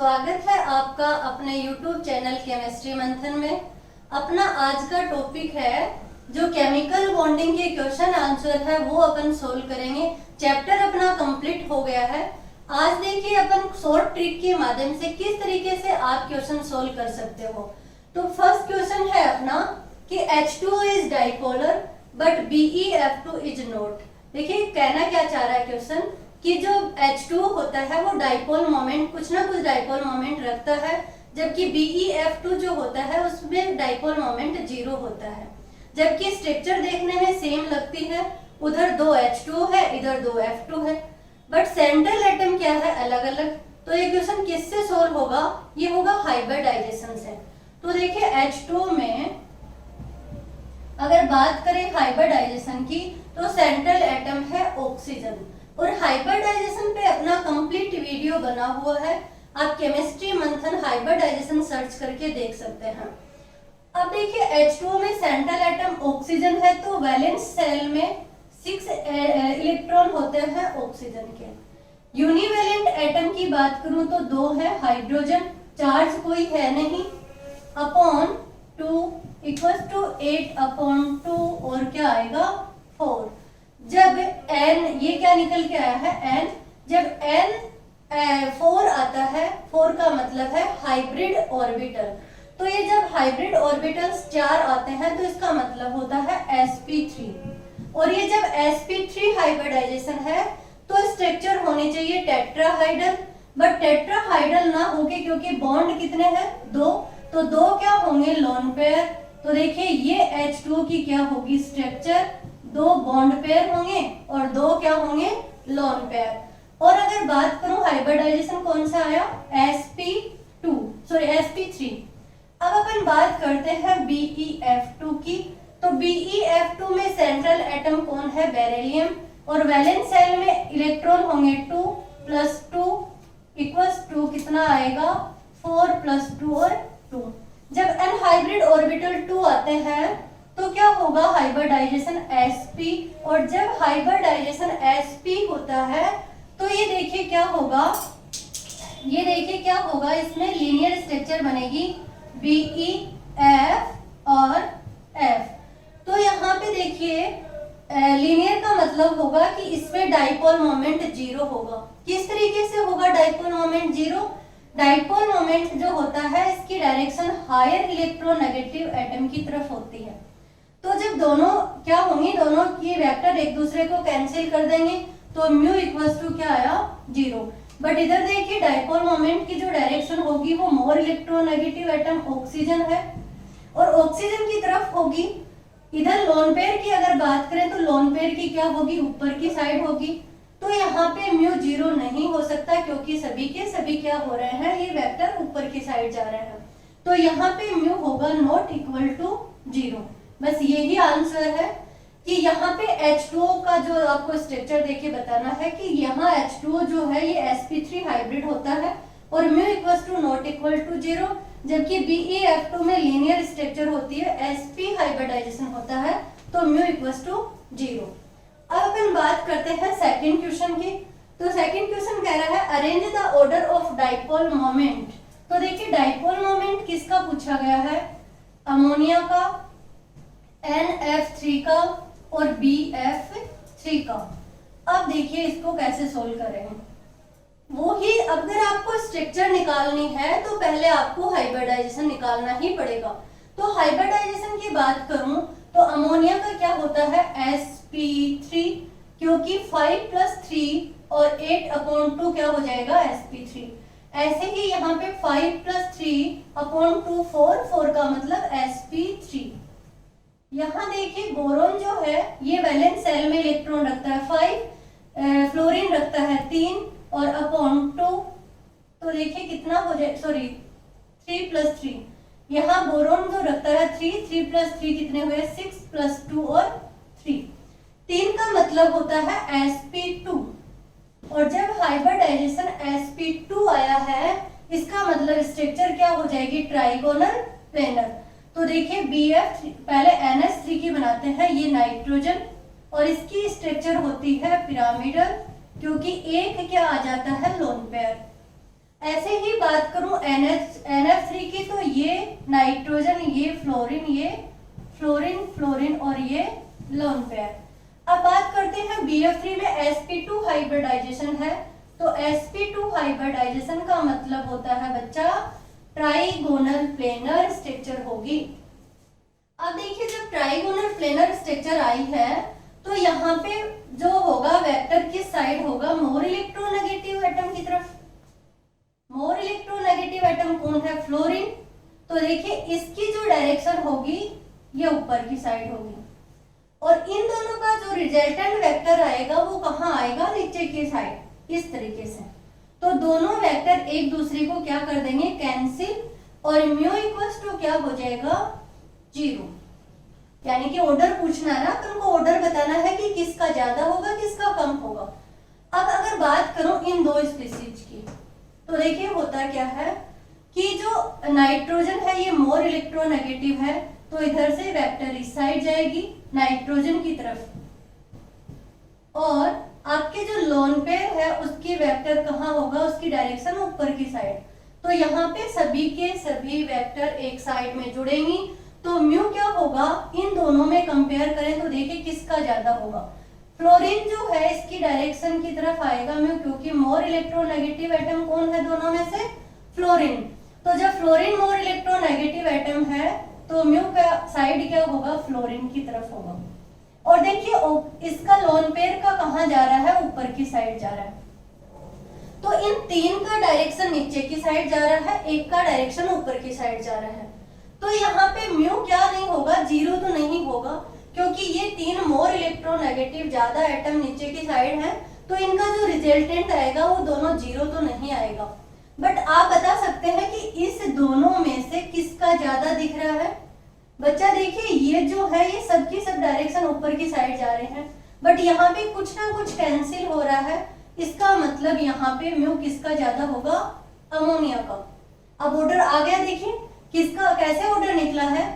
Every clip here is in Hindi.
स्वागत है आपका अपने YouTube चैनल केमिस्ट्री मंथन में। अपना आज का टॉपिक है जो केमिकल बॉन्डिंग के क्वेश्चन आंसर है वो अपन सोल्व करेंगे। चैप्टर अपना कंप्लीट हो गया है। आज देखिए अपन शॉर्ट ट्रिक के माध्यम से किस तरीके से आप क्वेश्चन सोल्व कर सकते हो। तो फर्स्ट क्वेश्चन है अपना कि H2O is dipolar but BeF2 is not. देखिए कहना क्या चाह रहा है क्वेश्चन कि जो H2O होता है वो डाइपोल मोमेंट कुछ ना कुछ डाइपोल मोमेंट रखता है, जबकि BeF2 जो होता है उसमें डाइपोल मोमेंट 0 होता है। जबकि स्ट्रक्चर देखने में सेम लगती है, उधर 2 H2O है इधर 2 F2 है, बट सेंट्रल एटम क्या है अलग अलग। तो ये क्वेश्चन किससे सोल्व होगा? ये होगा हाइब्रिडाइजेशन से। तो देखिए H2O में अगर बात करें हाइब्रिडाइजेशन की तो सेंट्रल एटम है ऑक्सीजन, और हाइब्रिडाइजेशन पे अपना कंप्लीट वीडियो बना हुआ है। आप केमिस्ट्री मंथन हाइब्रिडाइजेशन सर्च करके देख सकते हैं। अब देखिए H2O में सेंट्रल एटम ऑक्सीजन है, तो वैलेंस सेल में 6 इलेक्ट्रॉन होते हैं ऑक्सीजन के। यूनिवैलेंट एटम की बात करूं तो 2 है, हाइड्रोजन चार्ज कोई है नहीं, अपॉन 2 इक्वल टू 8/2 और क्या आएगा 4। जब n ये क्या निकल के आया है n, जब n 4 आता है, 4 का मतलब है हाइब्रिड ऑर्बिटल। तो ये जब हाइब्रिड ऑर्बिटल्स 4 आते हैं तो इसका मतलब होता है sp3, और ये जब sp3 हाइब्रिडाइजेशन है तो स्ट्रक्चर होने चाहिए टेट्राहाइड्रल, बट टेट्राहाइड्रल ना होके क्योंकि बॉन्ड कितने हैं 2, तो 2 क्या होंगे लोन पेयर। तो देखिए ये H2O की क्या होगी स्ट्रक्चर, 2 बॉन्ड पेयर होंगे और 2 क्या होंगे लोन पेयर। और अगर बात करूं हाइब्रिडाइजेशन कौन सा आया sp3। अब अपन बात करते हैं BeF2 की। तो BeF2 में सेंट्रल एटम कौन है बेरिलियम, और वैलेंस सेल में इलेक्ट्रॉन होंगे 2 + 2 इक्वल्स टू कितना आएगा 4 + 2 और 2। जब अनहाइब्रिड ऑर्बिटल 2 आते हैं तो क्या होगा हाइब्रिडाइजेशन sp, और जब हाइब्रिडाइजेशन sp होता है तो ये देखिए क्या होगा, इसमें लीनियर स्ट्रक्चर बनेगी BeF और F। तो यहाँ पे देखिए लीनियर का मतलब होगा कि इसमें डाइपोल मोमेंट 0 होगा। किस तरीके से होगा डाइपोल मोमेंट 0? डाइपोल मोमेंट जो होता है इसकी डायरेक्शन हायर इलेक्ट्रोनेगेटिव एटम की तरफ होती है। तो जब दोनों क्या होंगी, दोनों की वेक्टर एक दूसरे को कैंसिल कर देंगे तो म्यू इक्वल्स टू क्या आया 0। बट इधर देखिए डाइपोल मोमेंट की जो डायरेक्शन होगी वो मोर इलेक्ट्रोनेगेटिव एटम ऑक्सीजन है और ऑक्सीजन की तरफ होगी। इधर लोन पेयर की अगर बात करें तो लोन पेयर की क्या होगी ऊपर की साइड होगी। तो यहाँ पे म्यू 0 नहीं हो सकता क्योंकि सभी के सभी क्या हो रहे हैं, ये वेक्टर ऊपर की साइड जा रहे हैं। तो यहाँ पे म्यू होगा नॉट इक्वल टू 0। बस यही आंसर है कि यहाँ पे H2O का जो आपको स्ट्रक्चर देके बताना है कि यहाँ H2O जो है ये sp3 हाइब्रिड होता है और mu equal to not equal to 0, जबकि BeF2 में लीनियर स्ट्रक्चर होती है, sp हाइब्रिडाइजेशन होता है तो म्यू इक्वल टू 0। अब अपन बात करते हैं सेकंड क्वेश्चन की। तो सेकंड क्वेश्चन कह रहा है arrange the order of dipole moment. तो देखिए डाइपोल मोमेंट किसका पूछा गया है, अमोनिया का, NF3 का और BF3 का। अब देखिए इसको कैसे सोल्व करेंगे। वो ही अगर आपको स्ट्रक्चर निकालनी है तो पहले आपको हाइब्रिडाइजेशन निकालना ही पड़ेगा। तो हाइब्रिडाइजेशन की बात करूं तो अमोनिया का क्या होता है sp3, क्योंकि 5 + 3 और 8/2 क्या हो जाएगा sp3। ऐसे ही यहाँ पे 5 + 3/2 4 का मतलब sp3। यहाँ देखिए बोरोन जो है ये वैलेंस सेल में इलेक्ट्रॉन रखता है 5, फ्लोरीन रखता है 3 और /2। तो देखिए कितना हो जाए 3 + 3। यहाँ बोरोन जो रखता है 3 + 3 कितने हुए 6 + 2 और 3। 3 का मतलब होता है sp2, और जब हाइब्रिडाइजेशन sp2 आया है इसका मतलब स्ट्रक्चर क्या हो जाएगी ट्राइगोनल प्लेनर। तो देखिए BF पहले NH3 की बनाते हैं, ये नाइट्रोजन, और इसकी स्ट्रक्चर होती है पिरामिडल क्योंकि एक क्या आ जाता है लोन पेयर। ऐसे ही बात करूं NF3 की, तो ये नाइट्रोजन, ये फ्लोरीन फ्लोरीन और ये लोन पेयर। अब बात करते हैं BF3 में sp2 हाइब्रिडाइजेशन है। तो sp2 हाइब्रिडाइजेशन का मतलब होता है बच्चा ट्राइगोनल प्लेनर स्ट्रक्चर होगी। अब देखिए जब ट्राइगोनल प्लेनर स्ट्रक्चर आई है तो यहाँ पे जो होगा वेक्टर किस साइड होगा, मोर इलेक्ट्रोनेगेटिव एटम की तरफ। मोर इलेक्ट्रोनेगेटिव एटम कौन है, फ्लोरीन। तो देखिए इसकी जो डायरेक्शन होगी ये ऊपर की साइड होगी, और इन दोनों का जो रिजल्टेंट वेक्टर आएगा वो कहाँ आएगा, नीचे की साइड, इस तरीके से। तो दोनों वेक्टर एक दूसरे को क्या कर देंगे, कैंसिल, और म्यू इक्वल्स टू क्या हो जाएगा, 0। यानी कि ऑर्डर पूछना है ना, तुमको ऑर्डर बताना है कि किसका ज्यादा होगा किसका कम होगा। अब अगर बात करूं इन दो स्पीसीज की, तो देखिए होता क्या है कि जो नाइट्रोजन है ये मोर इलेक्ट्रोनेगेटिव है, तो इधर से वेक्टर इस साइड जाएगी नाइट्रोजन की तरफ, और आपके जो लोन पेयर है उसकी वेक्टर कहाँ होगा, उसकी डायरेक्शन ऊपर की साइड। तो यहाँ पे सभी के सभी वेक्टर एक साइड में जुड़ेंगी, तो म्यू क्या होगा, इन दोनों में कंपेयर करें तो देखिए किसका ज्यादा होगा। फ्लोरीन जो है इसकी डायरेक्शन की तरफ आएगा म्यू, क्योंकि मोर इलेक्ट्रोनेगेटिव एटम कौन है दोनों में से, फ्लोरीन। तो जब फ्लोरीन मोर इलेक्ट्रोनेगेटिव एटम है तो म्यू का साइड क्या होगा, फ्लोरीन की तरफ होगा। और देखिए इसका लोन पेयर का कहाँ जा रहा है, ऊपर की साइड जा रहा है। तो इन तीन का डायरेक्शन नीचे की साइड जा रहा है, एक का डायरेक्शन ऊपर की साइड जा रहा है। तो यहाँ पे म्यू क्या नहीं होगा, 0 तो नहीं होगा, क्योंकि ये तीन मोर इलेक्ट्रोनेगेटिव ज्यादा एटम नीचे की साइड है, तो इनका जो रिजल्टेंट आएगा वो दोनों 0 तो नहीं आएगा। बट आप बता सकते हैं कि इस दोनों में से किसका ज्यादा दिख रहा है। बच्चा देखिए ये जो है ये सबकी सब डायरेक्शन ऊपर की साइड जा रहे हैं, बट यहाँ पे कुछ ना कुछ कैंसिल हो रहा है, इसका मतलब यहाँ पे म्यू किसका ज्यादा होगा, अमोनिया का। अब ऑर्डर आ गया, देखिए किसका कैसे ऑर्डर निकला है,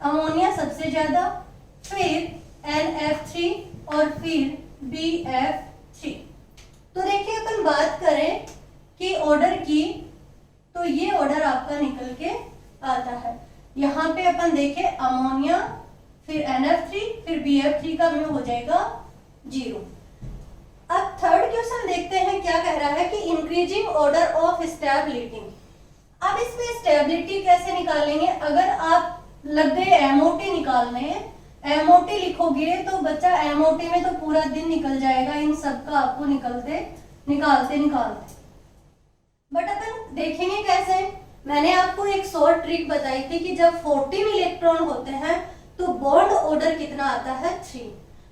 अमोनिया सबसे ज्यादा, फिर NF3 और फिर BF3। तो देखिए अपन बात करें कि ऑर्डर की, तो ये ऑर्डर आपका निकल के आता है। यहाँ पे अपन देखें अमोनिया, फिर NF3, फिर BF3 का म्यू हो जाएगा 0। अब थर्ड क्वेश्चन देखते हैं क्या कह रहा है कि इंक्रीजिंग ऑर्डर ऑफ स्टेबिलिटी। अब इसमें स्टेबिलिटी कैसे निकालेंगे, अगर आप लग गए MOT निकालने, MOT लिखोगे तो बच्चा MOT में तो पूरा दिन निकल जाएगा इन सब का आपको निकालते। बट अपन देखेंगे कैसे, मैंने आपको एक शॉर्ट ट्रिक बताई थी कि जब 14 इलेक्ट्रॉन होते हैं तो बॉन्ड ऑर्डर कितना आता है, 3।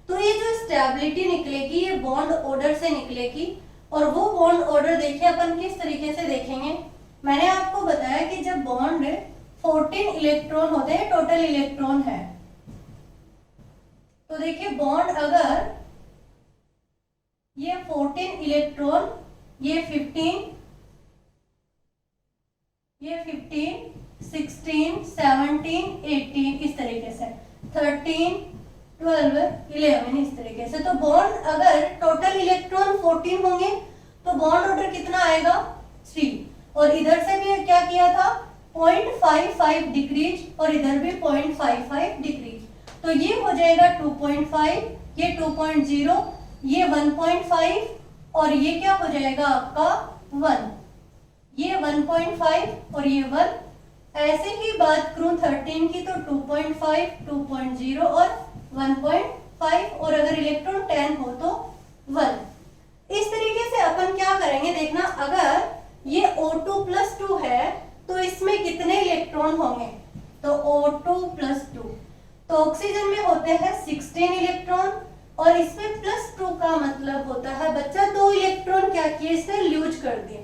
तो ये जो स्टेबिलिटी निकलेगी ये बॉन्ड ऑर्डर से निकलेगी, और वो बॉन्ड ऑर्डर देखिए अपन किस तरीके से देखेंगे। मैंने आपको बताया कि जब बॉन्ड 14 इलेक्ट्रॉन होते हैं, टोटल इलेक्ट्रॉन है, तो देखिए बॉन्ड अगर ये 14 इलेक्ट्रॉन, ये 15, ये 15, 16, 17, 18 इस तरीके से, 13, 12, 11 इस तरीके से। तो बॉन्ड अगर टोटल इलेक्ट्रॉन 14 होंगे तो बॉन्ड ऑर्डर कितना आएगा, 3। और इधर से भी क्या किया था, 0.55 डिक्रीज, और इधर भी 0.55 डिक्रीज। तो ये हो जाएगा 2.5, ये 2.0, ये 1.5, और ये क्या हो जाएगा आपका 1, ये 1.5 और ये 1। ऐसे ही बात करूं 13 की तो 2.5, 2.0 और 1.5, और अगर इलेक्ट्रॉन 10 हो तो 1। इस तरीके से अपन क्या करेंगे देखना, अगर ये O2+2 है तो इसमें कितने इलेक्ट्रॉन होंगे, तो O2+2, तो ऑक्सीजन में होते हैं 16 इलेक्ट्रॉन, और इसमें +2 का मतलब होता है बच्चा 2 इलेक्ट्रॉन क्या किए, इसने लूज कर दिए।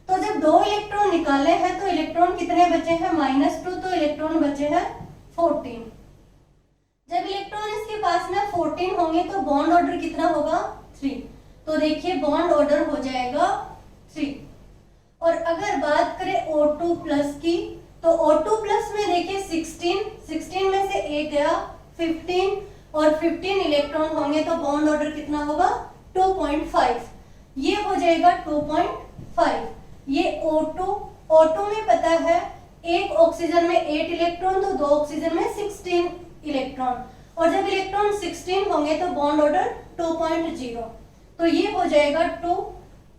तो जब 2 इलेक्ट्रॉन निकाले हैं तो इलेक्ट्रॉन कितने बचे हैं, -2, तो इलेक्ट्रॉन बचे हैं 14। जब इलेक्ट्रॉन इसके पास में 14 होंगे तो बॉन्ड ऑर्डर कितना होगा, 3। तो देखिए बॉन्ड ऑर्डर हो जाएगा 3। और अगर बात करें O2+ की, तो O2+ में देखिए 16 में से एक गया 15, और 15 इलेक्ट्रॉन होंगे तो बॉन्ड ऑर्डर कितना होगा, 2.5, ये हो जाएगा 2.5। ये O2 में पता है एक ऑक्सीजन में 8 इलेक्ट्रॉन, तो 2 ऑक्सीजन में 16 इलेक्ट्रॉन, और जब इलेक्ट्रॉन 16 होंगे तो बॉन्ड ऑर्डर 2.0, तो ये हो जाएगा 2।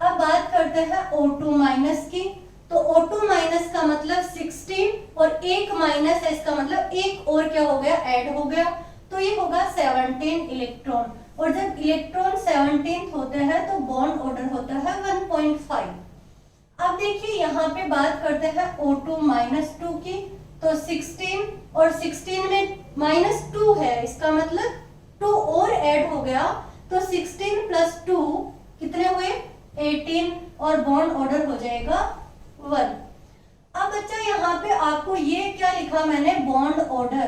अब बात करते हैं O2 माइनस की, तो O2 माइनस का मतलब 16 और एक माइनस है, इसका मतलब एक और क्या हो गया, ऐड हो गया, तो ये होगा 17 इलेक्ट्रॉन, और जब इलेक्ट्रॉन 17 होते हैं तो बॉन्ड ऑर्डर होता है 1.5। अब देखिए यहाँ पे बात करते हैं O2 माइनस 2 की, तो 16 और 16 में माइनस 2 है, इसका मतलब 2 और ऐड हो गया, तो 16 प्लस 2 कितने हुए, 18, और बॉन्ड ऑर्डर हो जाएगा 1। अब बच्चा यहाँ पे आपको ये क्या लिखा मैंने, बॉन्ड ऑर्डर,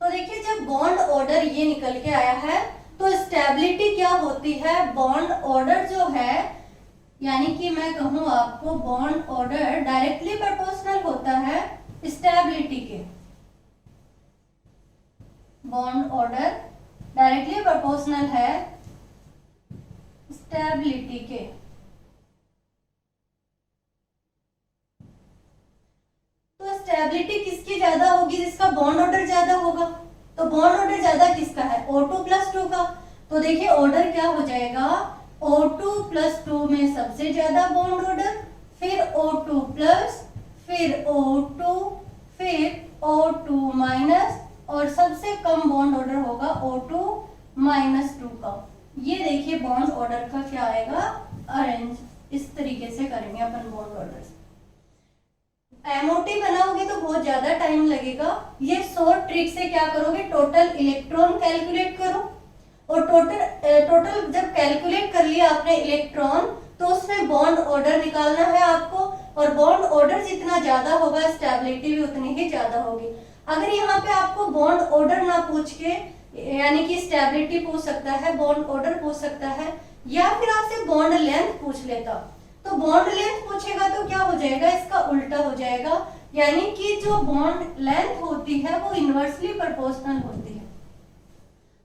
तो देखिए जब बॉन्ड ऑर्डर ये निकल के आया है तो स्टेबिलिटी क्या होती है, बॉन्ड ऑर्डर जो है, यानी कि मैं कहूं आपको बॉन्ड ऑर्डर डायरेक्टली प्रोपोर्शनल होता है स्टेबिलिटी के, बॉन्ड ऑर्डर डायरेक्टली प्रोपोर्शनल है स्टेबिलिटी के। तो स्टेबिलिटी किसकी ज्यादा होगी, जिसका बॉन्ड ऑर्डर ज्यादा होगा, तो बॉन्ड ऑर्डर ज्यादा किसका है, O2 प्लस 2 का, तो देखिए ऑर्डर क्या हो जाएगा, O2 प्लस 2 में सबसे ज्यादा बॉन्ड ऑर्डर, फिर O2 प्लस, फिर O2, फिर O2 माइनस, और सबसे कम बॉन्ड ऑर्डर होगा O2 माइनस 2 का। ये देखिए बॉन्ड ऑर्डर का क्या आएगा, अरेंज, इस तरीके से करेंगे अपन बॉन्ड ऑर्डर। MOT बनाओगे तो बहुत ज्यादा टाइम लगेगा, ये शॉर्ट ट्रिक से क्या करोगे, टोटल इलेक्ट्रॉन कैलकुलेट करो, और टोटल जब कैलकुलेट कर लिया आपने इलेक्ट्रॉन, तो उसमें बॉन्ड ऑर्डर निकालना है आपको, और बॉन्ड ऑर्डर जितना ज्यादा होगा स्टेबिलिटी भी उतनी ही ज्यादा होगी। अगर यहाँ पे आपको बॉन्ड ऑर्डर ना पूछ के, यानी कि स्टेबिलिटी पूछ सकता है, बॉन्ड ऑर्डर पूछ सकता है, या फिर आपसे बॉन्ड लेंथ पूछ लेता, तो बॉन्ड लेंथ पूछेगा तो क्या हो जाएगा, इसका उल्टा हो जाएगा, यानी कि जो बॉन्ड लेंथ होती है वो इनवर्सली प्रोपोर्शनल होती है।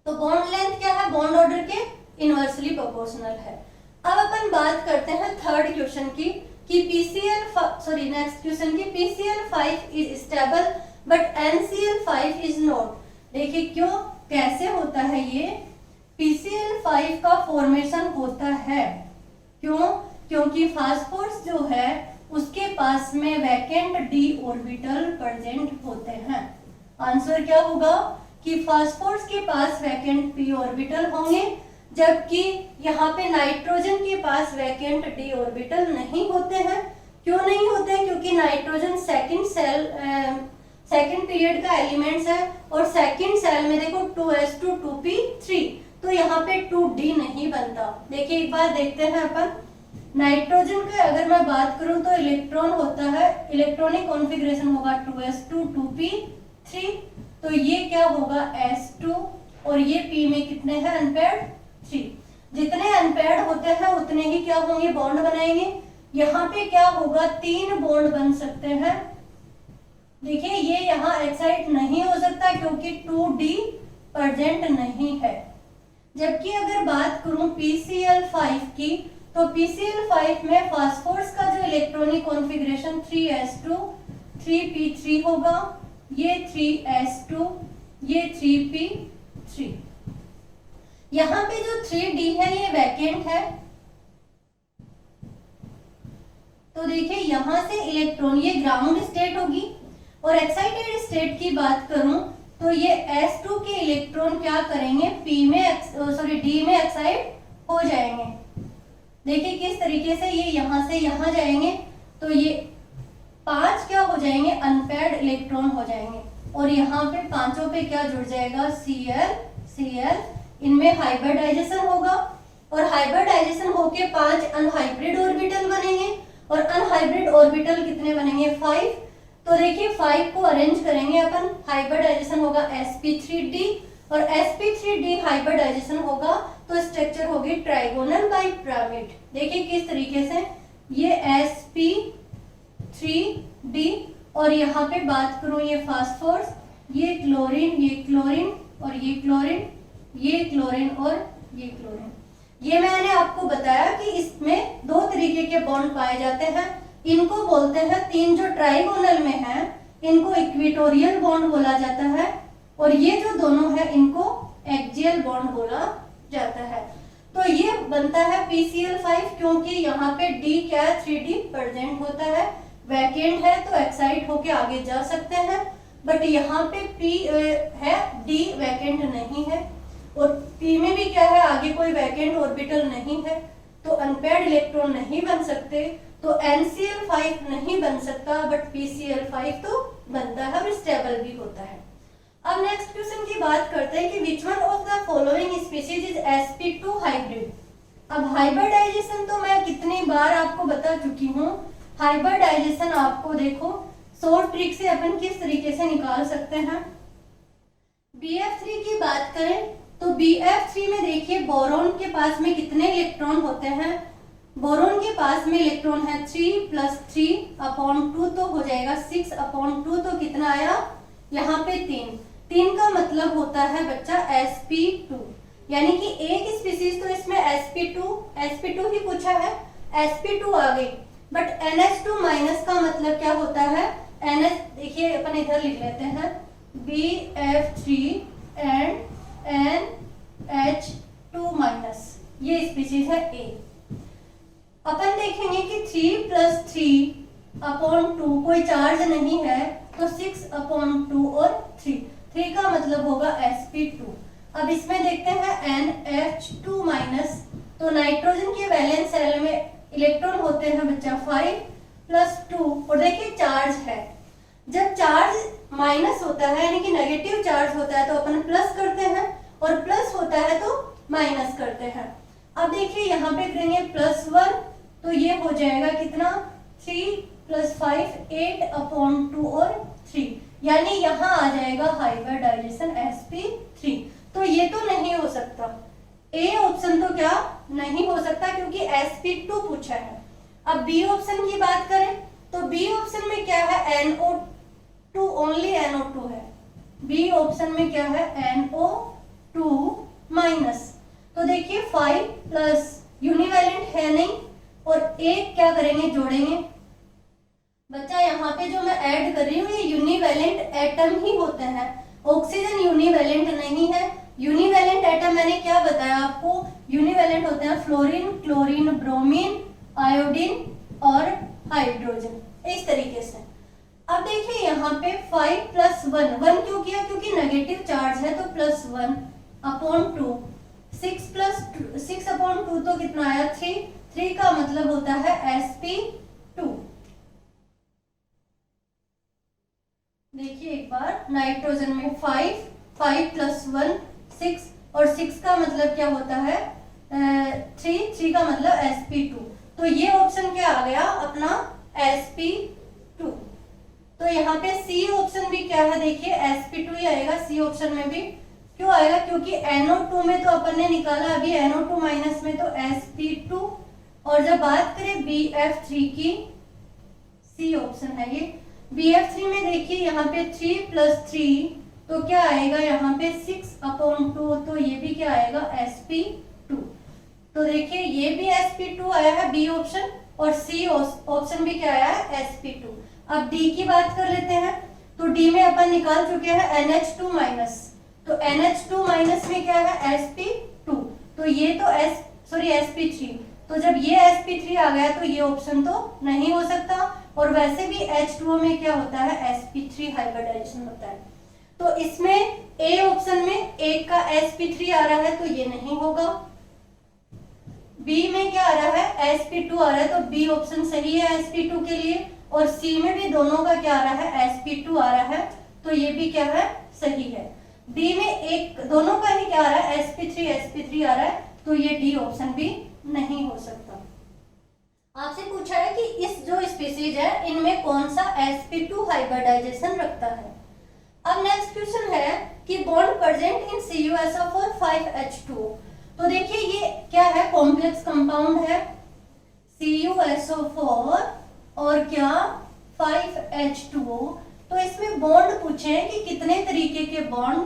तो बॉन्ड लेंथ क्या है, बॉन्ड ऑर्डर के इनवर्सली प्रोपोर्शनल है। अब अपन बात करते हैं थर्ड क्वेश्चन की, कि नेक्स्ट क्वेश्चन की PCl5 is stable but NCl5 is not. देखिए क्यों, कैसे होता है ये, PCl5 का फॉर्मेशन होता है, क्यों, क्योंकि फास्फोरस जो है उसके पास में वैकेंट d ऑर्बिटल प्रेजेंट होते हैं। आंसर क्या होगा कि फास्फोरस के पास वैकेंट p ऑर्बिटल होंगे, जबकि यहाँ पे नाइट्रोजन के पास वैकेंट d ऑर्बिटल नहीं होते हैं। क्यों नहीं होते हैं, क्योंकि नाइट्रोजन सेकंड पीरियड का एलिमेंट्स है, और सेकंड सेल में देखो 2s2 2p3, तो यहाँ पे 2d नहीं बनता। देखिए एक बार देखते हैं अपन, नाइट्रोजन का अगर मैं बात करूं तो इलेक्ट्रॉन होता है, इलेक्ट्रॉनिक कॉन्फ़िगरेशन होगा 2s2 2p3, तो ये क्या होगा s2, और ये p में कितने हैं अनपेयर्ड 3। जितने अनपेयर्ड होते हैं उतने ही क्या होंगे, बॉन्ड बनाएंगे। यहाँ पे क्या होगा, 3 बॉन्ड बन सकते हैं। देखिए ये यहाँ एक्साइट नहीं हो सकता क्योंकि 2d प्रेजेंट नहीं है। जबकि अगर बात करूं PCl5 की, तो PCl5 में फास्फोरस का जो इलेक्ट्रॉनिक कॉन्फ़िगरेशन 3s2 3p3 होगा, ये 3s2 ये 3p3। यहाँ पे जो 3d है ये वैकेंट है, तो देखिए यहाँ से इलेक्ट्रॉन, ये ग्राउंड स्टेट होगी, और एक्साइटेड स्टेट की बात करूं तो ये s2 के इलेक्ट्रॉन क्या करेंगे, d में एक्साइट हो जाएंगे। देखिए किस तरीके से, ये यहाँ से यहाँ जाएंगे, तो ये 5 क्या हो जाएंगे, अनपेयर्ड इलेक्ट्रॉन हो जाएंगे, और यहाँ पे पांचों पे क्या जुड़ जाएगा, Cl, इनमें हाइब्रिडाइजेशन होगा, और हाइब्रिडाइजेशन होके 5 अनहाइब्रिड ऑर्बिटल बनेंगे, और अनहाइब्रिड ऑर्बिटल कितने बनेंगे, 5। तो देखिए 5 को अरेंज करेंगे अपन, हाइब्रिडाइजेशन होगा sp3d, और sp3d हाइब्रिडाइजेशन होगा तो स्ट्रक्चर होगी ट्राइगोनल बाइपिरामिड। देखिए किस तरीके से, ये sp3d, और यहाँ पे बात करूं ये फास्फोरस, ये क्लोरीन, ये क्लोरीन, और ये क्लोरीन, ये क्लोरीन, और ये क्लोरीन। ये मैंने आपको बताया कि इसमें दो तरीके के बॉन्ड पाए जाते हैं। इनको बोलते हैं, तीन जो ट्राइगोनल में है इनको इक्वेटोरियल बॉन्ड बोला जाता है, और ये जो दोनों है इनको एक्सियल बॉन्ड बोला जाता है। तो ये बनता है PCl5 क्योंकि यहाँ पे D क्या है, 3D प्रेजेंट होता है। वैकेंट है तो एक्साइट होके आगे जा सकते हैं, बट यहाँ पे P है, D वैकेंट नहीं है, और P में भी क्या है, आगे कोई वैकेंट ऑर्बिटल नहीं है, तो अनपेयर्ड इलेक्ट्रॉन नहीं बन सकते, तो NCl5 नहीं बन सकता, बट PCl5 तो बनता है और स्टेबल भी होता है। अब नेक्स्ट क्वेश्चन की बात करते हैं कि which one of the following species is sp2 hybrid. अब हाइब्रिडाइजेशन तो मैं कितनी बार आपको बता चुकी हूँ। हाइब्रिडाइजेशन आपको देखो शॉर्ट ट्रिक से अपन किस तरीके से निकाल सकते हैं। BF3 की बात करें तो BF3 में देखिए बोरोन के पास में कितने इलेक्ट्रॉन होते हैं। बोरोन के पास में इलेक्ट्रॉन है 3 + 3/2 तो हो जाएगा 6/2, तो कितना आया यहाँ पे 3 का मतलब होता है बच्चा sp2, यानी कि एक स्पीशीज तो इसमें sp2 ही पूछा है, sp2 आ गई, बट NH2 माइनस का मतलब क्या होता है, NH देखिए अपन इधर लिख लेते हैं BF3 एंड NH2 माइनस, ये स्पीशीज है A। अपन देखेंगे कि 3 + 3/2 कोई चार्ज नहीं है, तो 6/2 और 3 का मतलब होगा sp2। अब इसमें देखते हैं NH2 माइनस, तो नाइट्रोजन के वैलेंस सेल में इलेक्ट्रॉन होते हैं बच्चा 5 + 2, और देखिए चार्ज है। जब चार्ज माइनस होता है यानी कि नेगेटिव चार्ज होता है तो अपन प्लस करते हैं, और प्लस होता है तो माइनस करते हैं। अब देखिए यहाँ पे करेंगे +1, तो ये हो जाएगा कितना 3 + 5 8/2 और 3, यानी यहाँ आ जाएगा हाइब्रिडाइजेशन sp3। तो ये तो नहीं हो सकता, A ऑप्शन तो क्या नहीं हो सकता क्योंकि sp2 पूछा है। अब B ऑप्शन की बात करें तो B ऑप्शन में क्या है, NO2, ओनली NO2 है। B ऑप्शन में क्या है, NO2 माइनस, तो देखिए 5 प्लस यूनिवैलेंट है नहीं, और एक क्या करेंगे, जोड़ेंगे। बच्चा यहाँ पे जो मैं ऐड कर रही हूँ ये यूनिवैलेंट एटम ही होते हैं, ऑक्सीजन यूनिवैलेंट नहीं है। यूनिवैलेंट एटम मैंने क्या बताया आपको, यूनिवैलेंट होते हैं फ्लोरीन, क्लोरीन, ब्रोमीन, आयोडीन और हाइड्रोजन, इस तरीके से। अब देखिए यहाँ पे 5 + 1 क्यों किया, क्योंकि नेगेटिव चार्ज है, तो +1/2, 6/2 तो कितना आया 3 का मतलब होता है sp2। देखिए एक बार नाइट्रोजन में 5 + 1 6, और 6 का मतलब क्या होता है 3 का मतलब sp2, तो ये ऑप्शन क्या आ गया अपना sp2। तो यहाँ पे C ऑप्शन भी क्या है, देखिए sp2 ही आएगा C ऑप्शन में भी। क्यों आएगा, क्योंकि NO2 में तो अपन ने निकाला अभी NO2 माइनस में तो sp2, और जब बात करें BF3 की, C ऑप्शन है ये। BF3 में देखिए यहाँ पे 3 + 3 तो क्या आएगा यहाँ पे 6/2, तो ये भी क्या आएगा sp2। तो देखिए ये भी sp2 आया है B ऑप्शन, और C ऑप्शन भी क्या आया है sp2। अब D की बात कर लेते हैं, तो D में अपन निकाल चुके हैं NH2 माइनस, तो NH2 माइनस में क्या है sp2, तो ये तो sp3, तो जब ये sp3 आ गया तो ये ऑप्शन तो नहीं हो सकता, और वैसे भी H2O में क्या होता है sp3 हाइब्रिडाइजेशन होता है। तो इसमें A ऑप्शन में एक का sp3 आ रहा है तो ये नहीं होगा। B में क्या आ रहा है sp2 आ रहा है, तो B ऑप्शन सही है sp2 के लिए, और C में भी दोनों का क्या आ रहा है sp2 आ रहा है, तो ये भी क्या है सही है। D में एक दोनों का ही क्या आ रहा है sp3 आ रहा है, तो ये D ऑप्शन भी नहीं हो सकता। आपसे पूछा है कि इस जो स्पीशीज है इनमें कौन सा sp2 हाइब्रिडाइजेशन रखता है। अब नेक्स्ट क्वेश्चन है कि bond present in CuSO4 5H2O। तो देखिए ये क्या है, कॉम्प्लेक्स कंपाउंड है CuSO4 और क्या 5H2O। तो इसमें बॉन्ड पूछे हैं कि कितने तरीके के बॉन्ड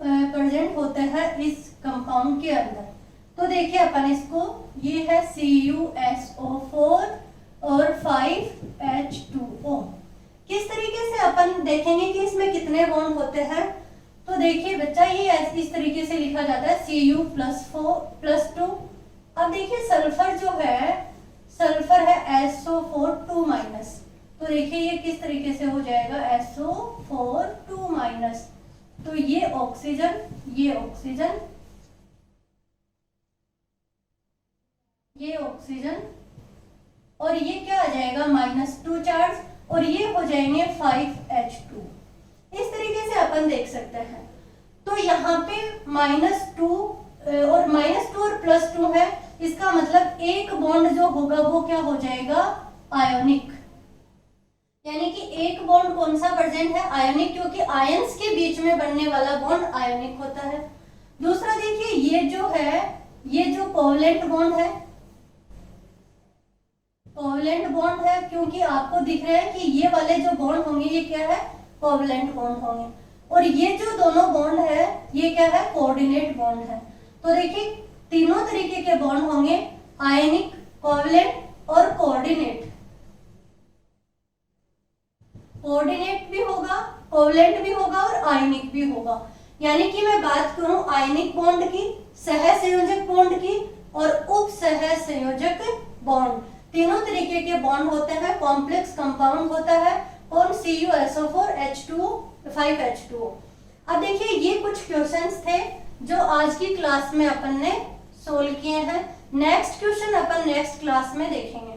प्रेजेंट होते हैं इस कंपाउंड के अंदर। तो देखिए अपन इसको, ये है CuSO4 और 5H2O। किस तरीके से अपन देखेंगे कि इसमें कितने बॉन्ड होते हैं। तो देखिए बच्चा, ये इस तरीके से लिखा जाता है Cu+4+2। अब देखिए सल्फर जो है, सल्फर है SO4 2-। तो देखिए ये किस तरीके से हो जाएगा, SO4 2-। तो ये ऑक्सीजन, ये ऑक्सीजन, ये ऑक्सीजन, और ये क्या आ जाएगा, -2 चार्ज, और ये हो जाएंगे 5H2। इस तरीके से अपन देख सकते हैं। तो यहाँ पे -2 और +2 है, इसका मतलब एक बॉन्ड जो होगा वो क्या हो जाएगा, आयोनिक। यानी कि एक बॉन्ड कौन सा प्रेजेंट है, आयोनिक, क्योंकि आयंस के बीच में बनने वाला बॉन्ड आयोनिक होता है। दूसरा देखिए, ये जो है, ये जो कोवलेंट बॉन्ड है, कोवलेंट बॉन्ड है, क्योंकि आपको दिख रहा है कि ये वाले जो बॉन्ड होंगे ये क्या है, कोवलेंट बॉन्ड होंगे, और ये जो दोनों बॉन्ड है ये क्या है, कोऑर्डिनेट बॉन्ड है। तो देखिए तीनों तरीके के बॉन्ड होंगे, आयनिक, कोवलेंट और कोऑर्डिनेट। कोऑर्डिनेट भी होगा, कोवलेंट भी होगा और आयनिक भी होगा। यानी कि मैं बात करूं आयनिक बॉन्ड की, सहसंयोजक बॉन्ड की और उप सहसंयोजक बॉन्ड, तीनों तरीके के बॉन्ड होते हैं, कॉम्प्लेक्स कंपाउंड होता है, और CuSO4 H2O 5H2O। अब देखिए ये कुछ क्वेश्चंस थे जो आज की क्लास में अपन ने सोल्व किए हैं। नेक्स्ट क्वेश्चन अपन नेक्स्ट क्लास में देखेंगे।